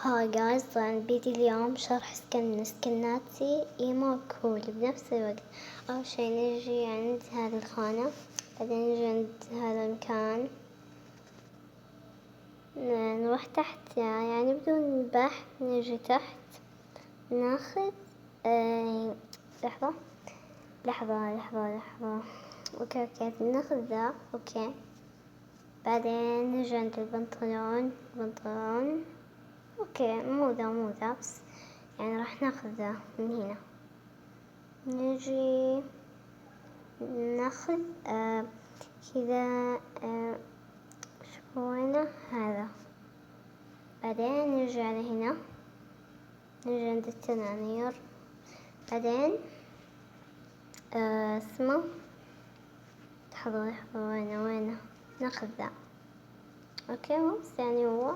هاي جايز، طبعا بيدي اليوم شرح سكن من سكناتي ايمو كول بنفس الوقت. أول شي نجي عند هذه الخانة، بعدين نجي عند هذا المكان، نروح تحت يعني بدون بحث نجي تحت ناخذ لحظة لحظة لحظة لحظة. اوكي ناخذ ذا. اوكي بعدين نجي عند البنطلون. اوكي مو ذا بس يعني راح ناخذ ذا من هنا. نجي ناخذ كذا شو هنا هذا. بعدين نرجع على هنا، نجي عند التنانير، بعدين اسمه لحظة وين ناخذ ذا. اوكي بس يعني هو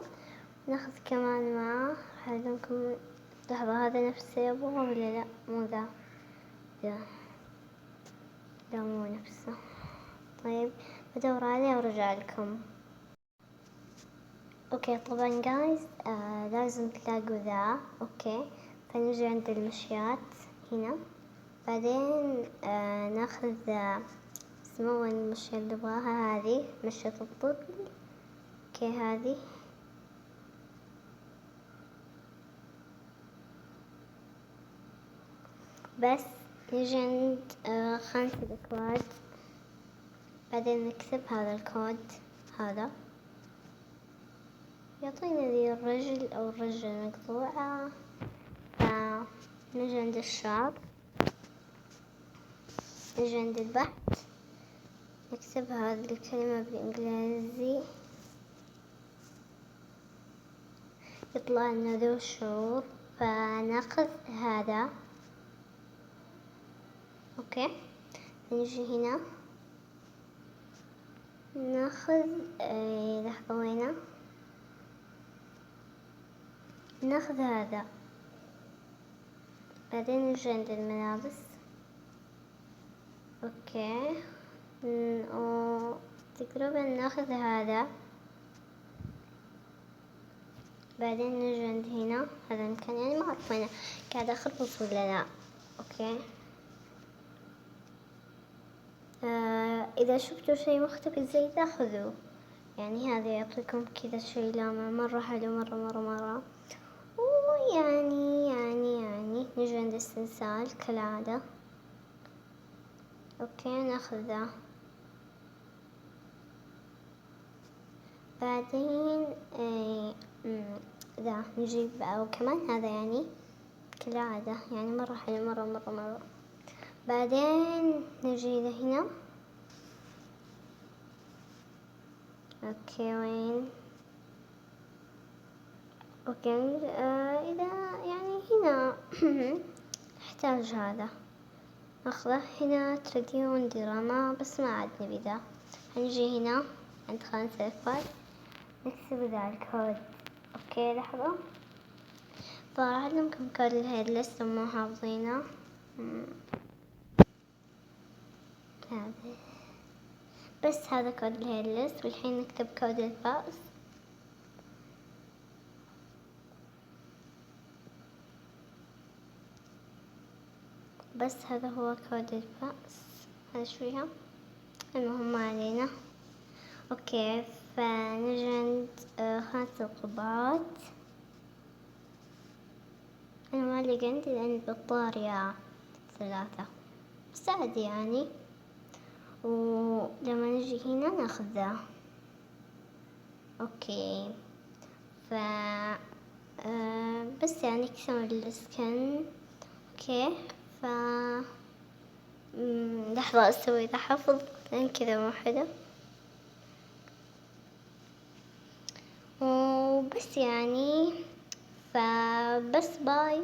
ناخذ كمان معه. هذاكم لحظة، هذا نفسه يبغى ولا لا؟ مو ذا، لا مو نفسه. طيب بدور عليه وارجع لكم. اوكي طبعا جايز لازم تلاقوا ذا. اوكي فنجي عند المشيات هنا، بعدين ناخذ اسمه وين المشية اللي نبغاها. هذه مشية الطفل. اوكي هذه بس. نجي عند خانة الأكواد، بعدين نكتب هذا الكود. هذا يعطينا ذي الرجل أو الرجل مقطوعة. نجي عند الشعر، نجي عند البحث، نكتب هذه الكلمة بالإنجليزي، يطلع لنا ذو الشعور، فناخذ هذا. اوكي نجي هنا ناخذ لحظة وينه، ناخذ هذا، بعدين نجي عند الملابس. اوكي تقريبا ناخذ هذا، بعدين نجي عند هنا هذا المكان، يعني ما أعرف وينه، قاعدة أخربط ولا لا. اوكي إذا شفتوا شي مختفي زي ذا خذوه، يعني هذا يعطيكم كذا شي لامع مرة حلو مرة. ويعني نجي عند السلسال كالعادة. اوكي ناخذ ذا، بعدين ذا نجيب وكمان هذا يعني كالعادة، يعني مرة حلو مرة. بعدين نجي لهنا. اوكي وين؟ اوكي اذا يعني هنا نحتاج هذا ناخذه. هنا تريديون دراما بس ما عاد نبي ذا. هنجي هنا عند خانة الأكواد نكتب ذا الكود. اوكي لحظة، فراح أعلمكم كود الهيد ليست مو حافظينه. هذا بس هذا كود الهيد ليست، والحين نكتب كود الفأس. بس هذا هو كود الفأس. هذا شويها المهم ما علينا. اوكي فنجي عند خانة القبعات. انا ما لقى عندي لان البطارية 3 بس عادي يعني. ولما نجي هنا ناخذ ذا. اوكي ف بس يعني اكتمل السكن. اوكي ف لحظة اسوي ذا حفظ لان كذا مو حلو. وبس يعني فبس باي.